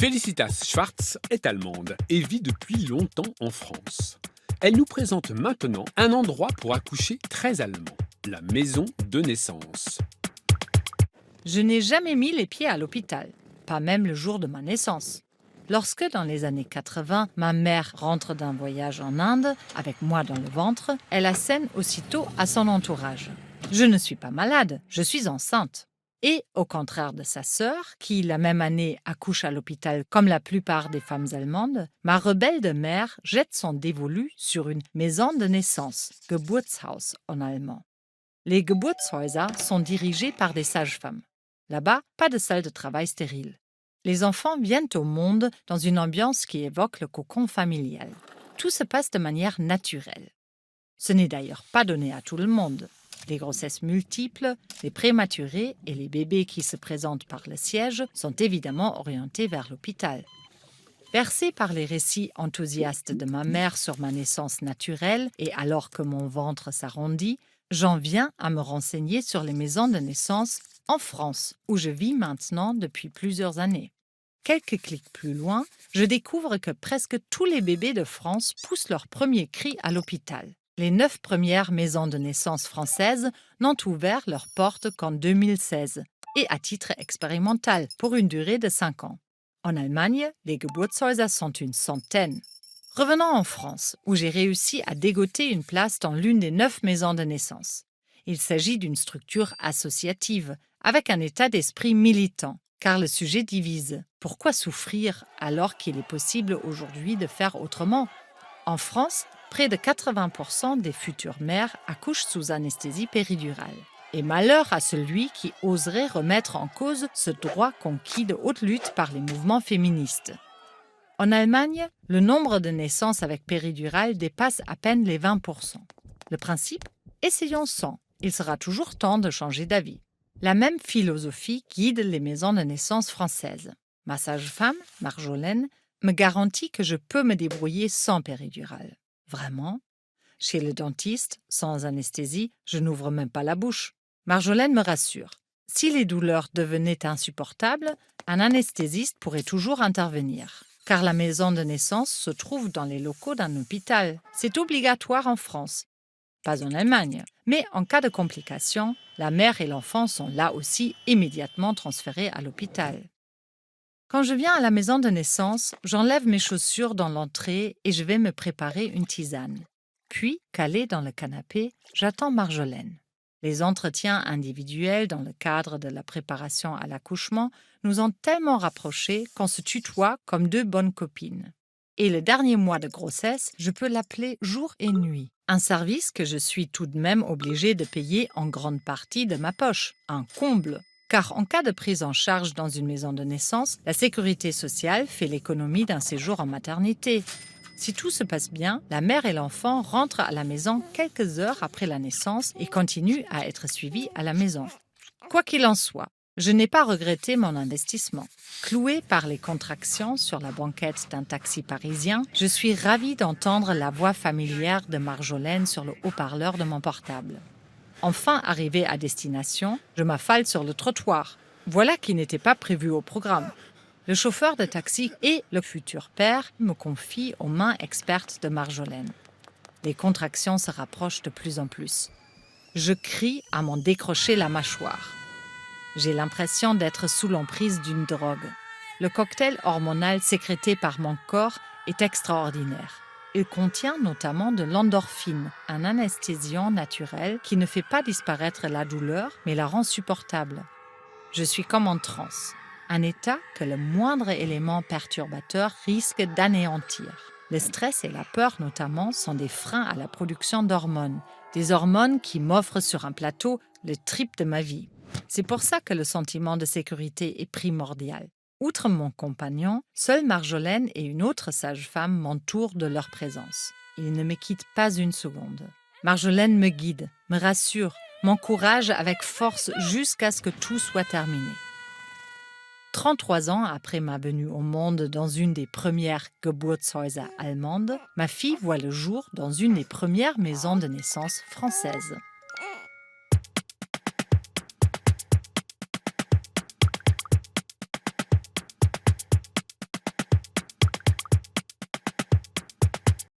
Felicitas Schwarz est allemande et vit depuis longtemps en France. Elle nous présente maintenant un endroit pour accoucher très allemand, la maison de naissance. Je n'ai jamais mis les pieds à l'hôpital, pas même le jour de ma naissance. Lorsque, dans les années 80, ma mère rentre d'un voyage en Inde, avec moi dans le ventre, elle assène aussitôt à son entourage. Je ne suis pas malade, je suis enceinte. Et, au contraire de sa sœur, qui la même année accouche à l'hôpital comme la plupart des femmes allemandes, ma rebelle de mère jette son dévolu sur une maison de naissance, Geburtshaus en allemand. Les Geburtshäuser sont dirigés par des sages-femmes. Là-bas, pas de salle de travail stérile. Les enfants viennent au monde dans une ambiance qui évoque le cocon familial. Tout se passe de manière naturelle. Ce n'est d'ailleurs pas donné à tout le monde. Les grossesses multiples, les prématurés et les bébés qui se présentent par le siège sont évidemment orientés vers l'hôpital. Bercée par les récits enthousiastes de ma mère sur ma naissance naturelle et alors que mon ventre s'arrondit, j'en viens à me renseigner sur les maisons de naissance en France, où je vis maintenant depuis plusieurs années. Quelques clics plus loin, je découvre que presque tous les bébés de France poussent leur premier cri à l'hôpital. Les 9 premières maisons de naissance françaises n'ont ouvert leurs portes qu'en 2016, et à titre expérimental, pour une durée de 5 ans. En Allemagne, les Geburtshäuser sont une centaine. Revenons en France, où j'ai réussi à dégoter une place dans l'une des 9 maisons de naissance. Il s'agit d'une structure associative, avec un état d'esprit militant, car le sujet divise. Pourquoi souffrir alors qu'il est possible aujourd'hui de faire autrement ? En France, près de 80% des futures mères accouchent sous anesthésie péridurale. Et malheur à celui qui oserait remettre en cause ce droit conquis de haute lutte par les mouvements féministes. En Allemagne, le nombre de naissances avec péridurale dépasse à peine les 20%. Le principe ? Essayons sans. Il sera toujours temps de changer d'avis. La même philosophie guide les maisons de naissance françaises. Ma sage-femme, Marjolaine, me garantit que je peux me débrouiller sans péridurale. Vraiment ? Chez le dentiste, sans anesthésie, je n'ouvre même pas la bouche. Marjolaine me rassure. Si les douleurs devenaient insupportables, un anesthésiste pourrait toujours intervenir. Car la maison de naissance se trouve dans les locaux d'un hôpital. C'est obligatoire en France. Pas en Allemagne. Mais en cas de complications, la mère et l'enfant sont là aussi immédiatement transférés à l'hôpital. Quand je viens à la maison de naissance, j'enlève mes chaussures dans l'entrée et je vais me préparer une tisane. Puis, calée dans le canapé, j'attends Marjolaine. Les entretiens individuels dans le cadre de la préparation à l'accouchement nous ont tellement rapprochés qu'on se tutoie comme 2 bonnes copines. Et le dernier mois de grossesse, je peux l'appeler jour et nuit. Un service que je suis tout de même obligée de payer en grande partie de ma poche. Un comble. Car en cas de prise en charge dans une maison de naissance, la sécurité sociale fait l'économie d'un séjour en maternité. Si tout se passe bien, la mère et l'enfant rentrent à la maison quelques heures après la naissance et continuent à être suivis à la maison. Quoi qu'il en soit, je n'ai pas regretté mon investissement. Clouée par les contractions sur la banquette d'un taxi parisien, je suis ravie d'entendre la voix familière de Marjolaine sur le haut-parleur de mon portable. Enfin arrivée à destination, je m'affale sur le trottoir. Voilà qui n'était pas prévu au programme. Le chauffeur de taxi et le futur père me confient aux mains expertes de Marjolaine. Les contractions se rapprochent de plus en plus. Je crie à m'en décrocher la mâchoire. J'ai l'impression d'être sous l'emprise d'une drogue. Le cocktail hormonal sécrété par mon corps est extraordinaire. Il contient notamment de l'endorphine, un anesthésiant naturel qui ne fait pas disparaître la douleur, mais la rend supportable. Je suis comme en transe, un état que le moindre élément perturbateur risque d'anéantir. Le stress et la peur notamment sont des freins à la production d'hormones, des hormones qui m'offrent sur un plateau le trip de ma vie. C'est pour ça que le sentiment de sécurité est primordial. Outre mon compagnon, seule Marjolaine et une autre sage-femme m'entourent de leur présence. Ils ne me quittent pas une seconde. Marjolaine me guide, me rassure, m'encourage avec force jusqu'à ce que tout soit terminé. 33 ans après ma venue au monde dans une des premières Geburtshäuser allemandes, ma fille voit le jour dans une des premières maisons de naissance françaises.